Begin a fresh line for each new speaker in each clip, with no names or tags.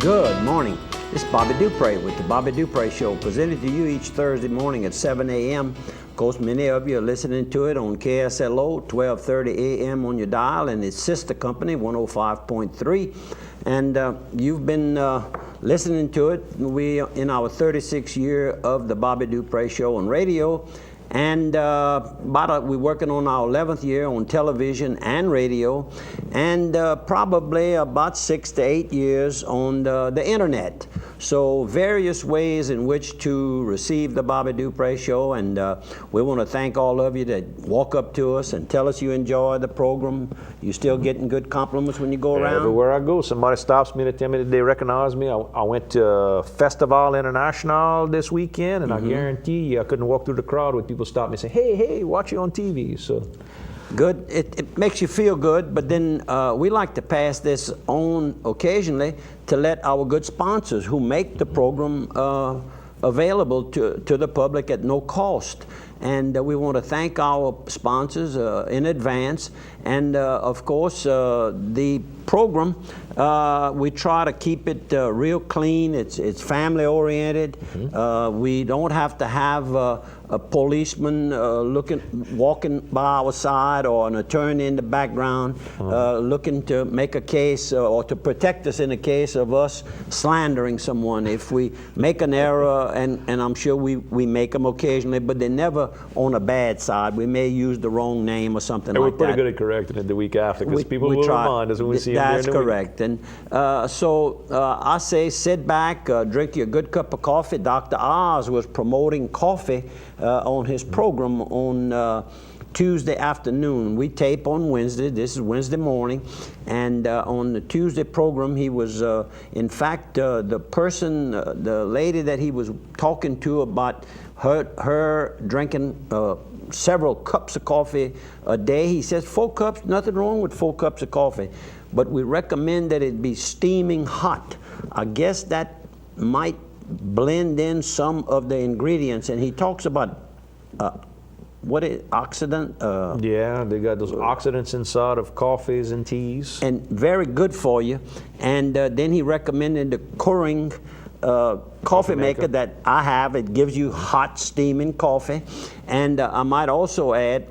Good morning. This is Bobby Dupre with the Bobby Dupre Show, presented to you each Thursday morning at 7 a.m. Of course, many of you are listening to it on KSLO, 1230 a.m. on your dial, and its sister company, 105.3. And you've been listening to it. We in our 36th year of the Bobby Dupre Show on radio. And we're working on our 11th year on television and radio, and probably about 6 to 8 years on the internet. So various ways in which to receive the Bobby Dupre Show, and we want to thank all of you that walk up to us and tell us you enjoy the program. You still getting good compliments when you go around?
Everywhere I go, somebody stops me to tell me that they recognize me. I went to Festival International this weekend, and I guarantee you I couldn't walk through the crowd with people stop me and say, hey, watch you on TV. So
good. It makes you feel good, but then we like to pass this on occasionally to let our good sponsors who make the program available to the public at no cost. And we want to thank our sponsors in advance. And of course, the program, we try to keep it real clean. It's family oriented. We don't have to have a policeman walking by our side, or an attorney in the background looking to make a case or to protect us in the case of us slandering someone. If we make an error, and I'm sure we make them occasionally, but they're never on a bad side. We may use the wrong name or something like that.
We're pretty good at correcting it the week after, because people will remind us when we see them during the week.
That's correct. And so I say sit back, drink your good cup of coffee. Dr. Oz was promoting coffee on his program on Tuesday afternoon. We tape on Wednesday. This is Wednesday morning. And on the Tuesday program, he was, in fact, the person, the lady that he was talking to about her drinking several cups of coffee a day. He says 4 cups, nothing wrong with 4 cups of coffee, but we recommend that it be steaming hot. I guess that might blend in some of the ingredients. And he talks about what is oxidant?
Yeah, they got those oxidants inside of coffees and teas.
And very good for you. And then he recommended the Keurig coffee maker that I have. It gives you hot steaming coffee. And I might also add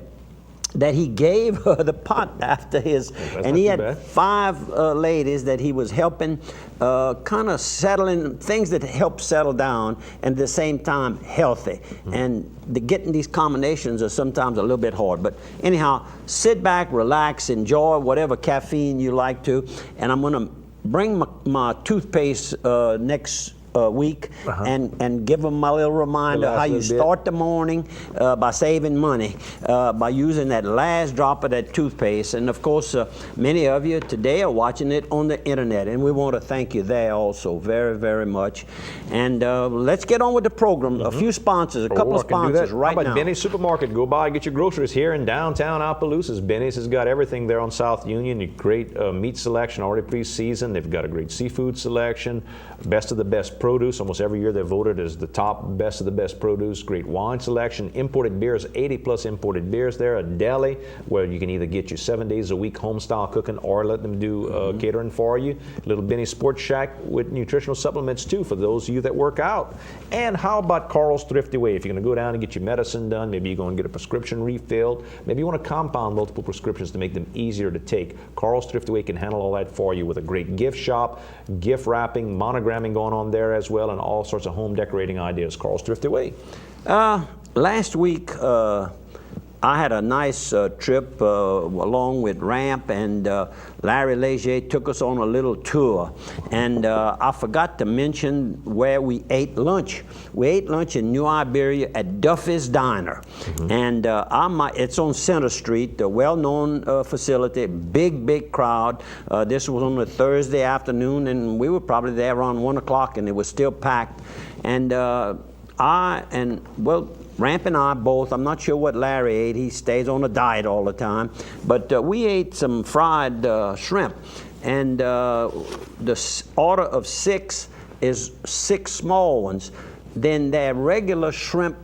that he gave her the pot after his, and he had 5 ladies that he was helping kind of settling, things that help settle down, and at the same time healthy. And getting these combinations are sometimes a little bit hard. But anyhow, sit back, relax, enjoy whatever caffeine you like to. And I'm going to bring my toothpaste next week and give them my little reminder how you start the morning by saving money by using that last drop of that toothpaste. And of course, many of you today are watching it on the internet, and we want to thank you there also very, very much. And let's get on with the program. A few sponsors, a couple of sponsors right now.
How about Benny's Supermarket? Go by, get your groceries here in downtown Opelousas. Benny's has got everything there on South Union. A great meat selection already pre-seasoned. They've got a great seafood selection, best of the best produce. Almost every year they're voted as the top best of the best produce. Great wine selection, imported beers, 80 plus imported beers there. A deli where you can either get you 7 days a week home style cooking, or let them do catering for you. Little Benny Sports Shack with nutritional supplements too for those of you that work out. And how about Carl's Thrifty Way? If you're going to go down and get your medicine done, maybe you're going to get a prescription refilled, maybe you want to compound multiple prescriptions to make them easier to take. Carl's Thrifty Way can handle all that for you with a great gift shop, gift wrapping, monogramming going on there as well, and all sorts of home decorating ideas. Carl's Thrifty Way.
Last week, I had a nice trip along with Ramp, and Larry Leger took us on a little tour. And I forgot to mention where we ate lunch. We ate lunch in New Iberia at Duffy's Diner. And it's on Center Street, a well-known facility, big crowd. This was on a Thursday afternoon, and we were probably there around 1 o'clock, and it was still packed. And Ramp and I both, I'm not sure what Larry ate. He stays on a diet all the time. But we ate some fried shrimp. And the order of 6 is 6 small ones. Then their regular shrimp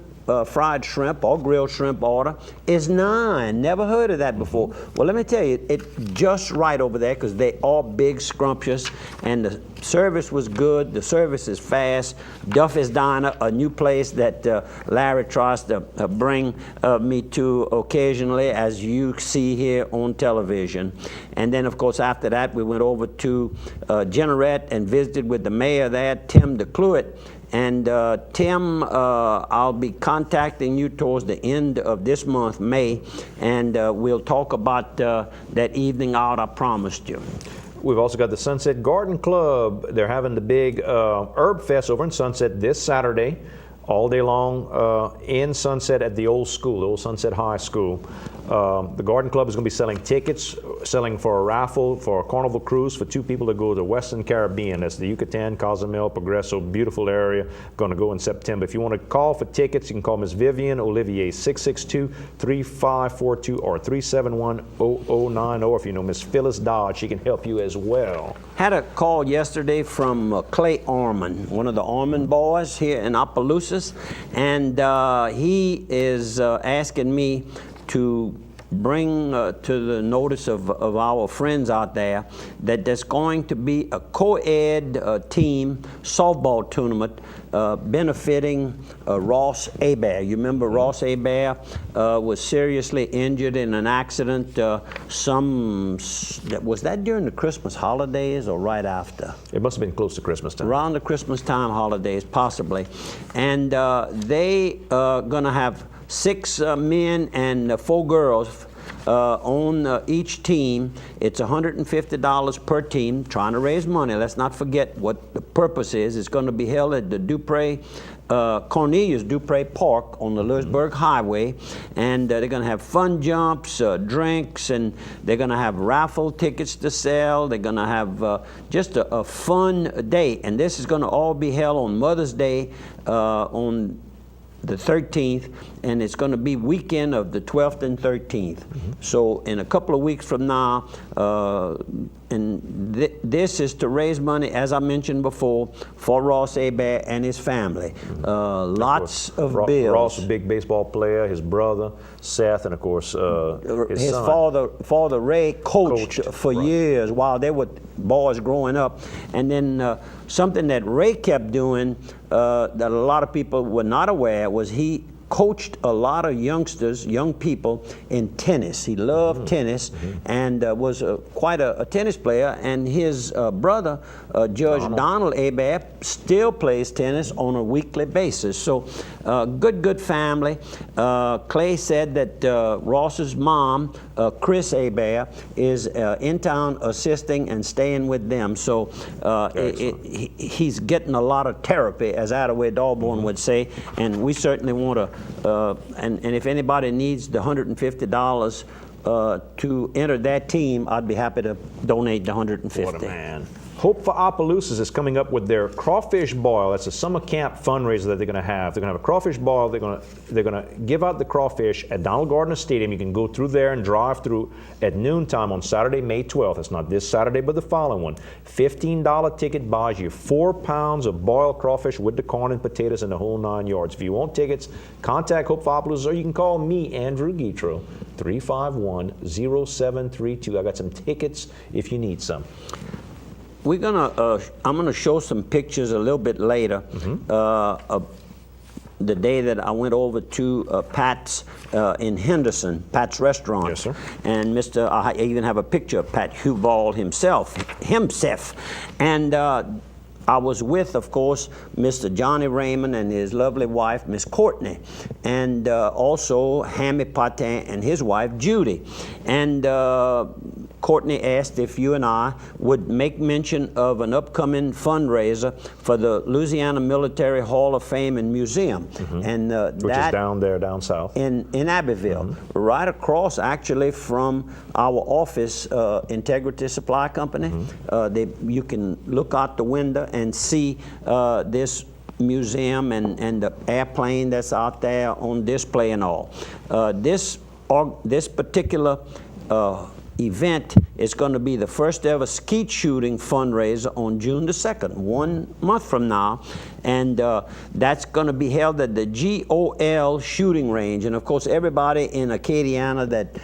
fried shrimp or grilled shrimp order is $9. Never heard of that before. Well, let me tell you, it's just right over there because they are big, scrumptious, and the service was good. The service is fast. Duffy's Diner, a new place that Larry tries to bring me to occasionally, as you see here on television. And then, of course, after that, we went over to Jeanerette and visited with the mayor there, Tim DeCluitt. And Tim, I'll be contacting you towards the end of this month, May, and we'll talk about that evening out I promised you.
We've also got the Sunset Garden Club. They're having the big Herb Fest over in Sunset this Saturday, all day long in Sunset at the old school, the old Sunset High School. The Garden Club is going to be selling tickets, selling for a raffle for a carnival cruise for 2 people to go to the Western Caribbean. That's the Yucatan, Cozumel, Progreso, beautiful area. Going to go in September. If you want to call for tickets, you can call Miss Vivian Olivier, 662-3542 or 371-0090. Or if you know Miss Phyllis Dodge, she can help you as well.
Had a call yesterday from Clay Orman, one of the Orman boys here in Opelousas, and he is asking me to bring to the notice of our friends out there that there's going to be a co-ed team softball tournament benefiting Ross Hebert. You remember Ross Hebert was seriously injured in an accident. Was that during the Christmas holidays or right after?
It must have been close to Christmas time.
Around the Christmas time holidays, possibly. And they going to have 6 men and 4 girls on each team. It's $150 per team, trying to raise money. Let's not forget what the purpose is. It's going to be held at the Dupre, Cornelius Dupre Park on the Lewisburg Highway, and they're going to have fun jumps, drinks, and they're going to have raffle tickets to sell. They're going to have just a fun day, and this is going to all be held on Mother's Day on the 13th, and it's going to be weekend of the 12th and 13th. So in a couple of weeks from now, and this is to raise money, as I mentioned before, for Ross Hebert and his family. Lots of bills.
Ross, a big baseball player, his brother, Seth, and of course his son.
father Ray coached for years while they were boys growing up. And then something that Ray kept doing that a lot of people were not aware was he coached a lot of youngsters, young people, in tennis. He loved tennis and was quite a tennis player. And his brother, Judge Donald Hebert, still plays tennis on a weekly basis. So good family. Clay said that Ross's mom, Chris Hebert, is in town assisting and staying with them. So he's getting a lot of therapy, as Attaway Dawborn would say, and we certainly want to and if anybody needs the $150 to enter that team, I'd be happy to donate the $150.
What a man. Hope for Opelousas is coming up with their crawfish boil. That's a summer camp fundraiser that they're going to have. They're going to have a crawfish boil. They're going to give out the crawfish at Donald Gardner Stadium. You can go through there and drive through at noontime on Saturday, May 12th. It's not this Saturday, but the following one. $15 ticket buys you 4 pounds of boiled crawfish with the corn and potatoes and the whole 9 yards. If you want tickets, contact Hope for Opelousas, or you can call me, Andrew Guitro, 351-0732. I got some tickets if you need some.
I'm gonna show some pictures a little bit later of the day that I went over to Pat's in Henderson, Pat's restaurant.
Yes, sir.
And I even have a picture of Pat Hubald himself. And I was with, of course, Mr. Johnny Raymond and his lovely wife, Miss Courtney, and also Hammy Patin and his wife, Judy. And Courtney asked if you and I would make mention of an upcoming fundraiser for the Louisiana Military Hall of Fame and Museum. And
which is down there, down south.
In Abbeville, right across actually from our office, Integrity Supply Company. You can look out the window and see this museum and the airplane that's out there on display and all. This particular event is going to be the first ever skeet shooting fundraiser on June the 2nd, 1 month from now. And that's going to be held at the GOL shooting range. And of course, everybody in Acadiana that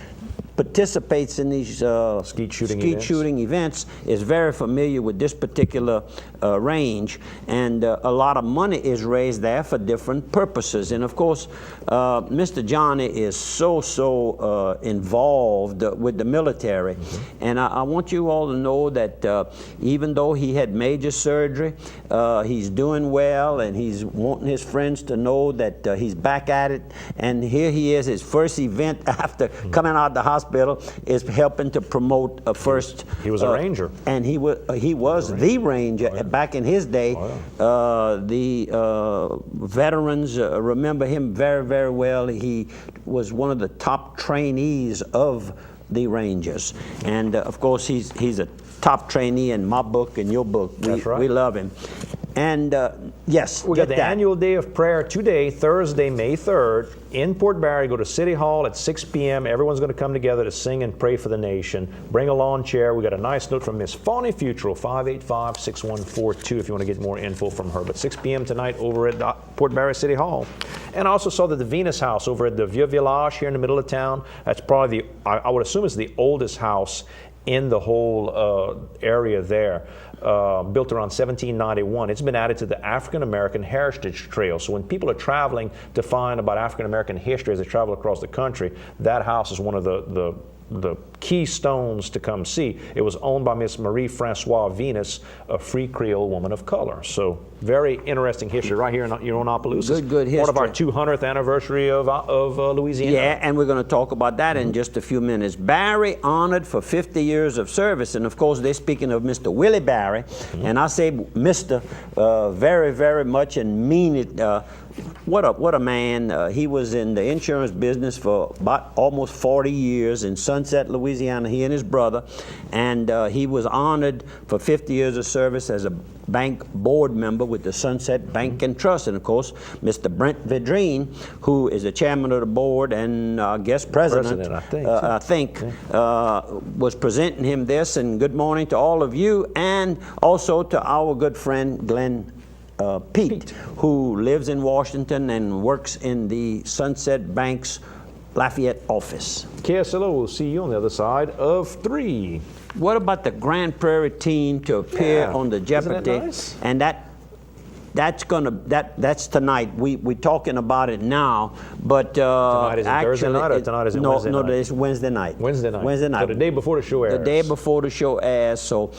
participates in these skeet shooting events is very familiar with this particular range, and a lot of money is raised there for different purposes. And of course, Mr. Johnny is so involved with the military, and I want you all to know that even though he had major surgery, he's doing well, and he's wanting his friends to know that he's back at it. And here he is, his first event after coming out of the hospital is helping to promote a first.
He was a ranger,
and he was the ranger back in his day. The veterans remember him very well. He was one of the top trainees of the Rangers, and of course he's a top trainee in my book and your book. We love him. And yes,
we got the annual day of prayer today, Thursday, May 3rd, in Port Barre. Go to City Hall at 6 p.m. Everyone's going to come together to sing and pray for the nation. Bring a lawn chair. We got a nice note from Miss Fawny Futrell, 585-6142, if you want to get more info from her. But 6 p.m. tonight over at Port Barre City Hall. And I also saw that the Venus House over at the Vieux Village here in the middle of town, that's probably I would assume it's the oldest house in the whole area there. Built around 1791. It's been added to the African American Heritage Trail. So when people are traveling to find about African American history as they travel across the country, that house is one of the keystones to come see. It was owned by Miss Marie Francois Venus, a free Creole woman of color. So very interesting history right here in your own Opelousas.
Good history.
Part of our 200th anniversary of Louisiana.
Yeah, and we're going to talk about that in just a few minutes. Barry honored for 50 years of service, and of course they're speaking of Mr. Willie Barry, and I say Mr. Very much and mean it. What a man. He was in the insurance business for about almost 40 years in Sunset, Louisiana, he and his brother, and he was honored for 50 years of service as a bank board member with the Sunset Bank and Trust. And of course, Mr. Brent Vedrine, who is the chairman of the board and I guess president I think, was presenting him this. And good morning to all of you, and also to our good friend Glenn Pete, who lives in Washington and works in the Sunset Bank's Lafayette office.
KSLO will see you on the other side of 3.
What about the Grand Prairie team to appear on the Jeopardy?
Isn't that nice?
And that's tonight. We're talking about it now, but
tonight is
actually,
Thursday night, or tonight is Wednesday night?
No, it's Wednesday night.
Wednesday night.
Wednesday night.
So the day before the show airs.
The day before the show airs. So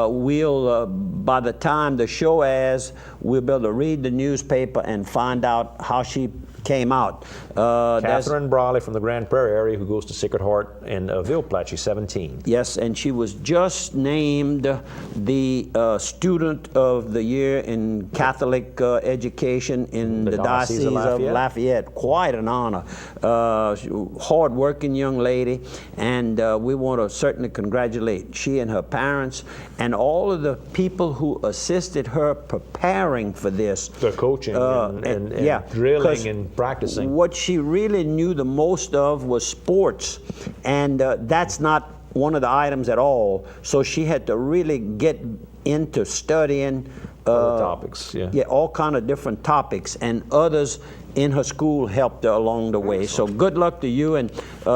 we'll, by the time the show airs, we'll be able to read the newspaper and find out how she came out.
Catherine Brawley from the Grand Prairie area, who goes to Sacred Heart in Ville Platte. She's 17.
Yes, and she was just named the Student of the Year in Catholic Education in the Diocese of Lafayette. Quite an honor. Hard-working young lady, and we want to certainly congratulate she and her parents and all of the people who assisted her preparing for this.
The coaching and drilling and practicing.
What she really knew the most of was sports, and that's not one of the items at all. So she had to really get into studying
other topics. Yeah,
all kind of different topics, and others in her school helped her along the way. So good luck to you, and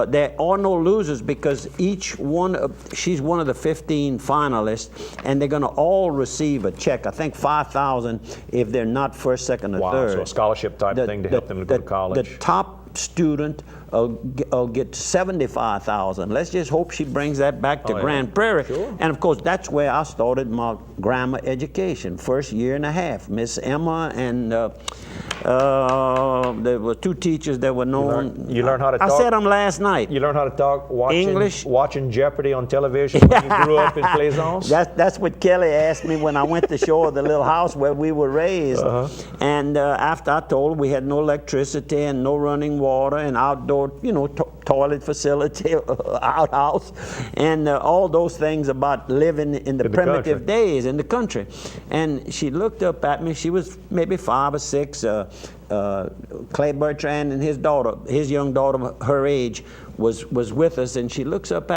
there are no losers because she's one of the 15 finalists, and they're going to all receive a check. I think $5,000 if they're not first, second, or third.
So a scholarship type thing to help them to go to college.
The top student will get $75,000. Let's just hope she brings that back to Grand Prairie.
Sure.
And of course, that's where I started my grammar education, first year and a half. Miss Emma and there were 2 teachers that were known.
You learned how to talk?
I said them last night.
You learned how to talk
English.
Watching Jeopardy on television when you grew up in Plaisance?
That's what Kelly asked me when I went to show her the little house where we were raised. And after I told her we had no electricity and no running water and outdoor, toilet facility, outhouse, and all those things about living in the primitive days in the country. And she looked up at me. She was maybe 5 or 6. Clay Bertrand and his young daughter, her age, was with us, and she looks up at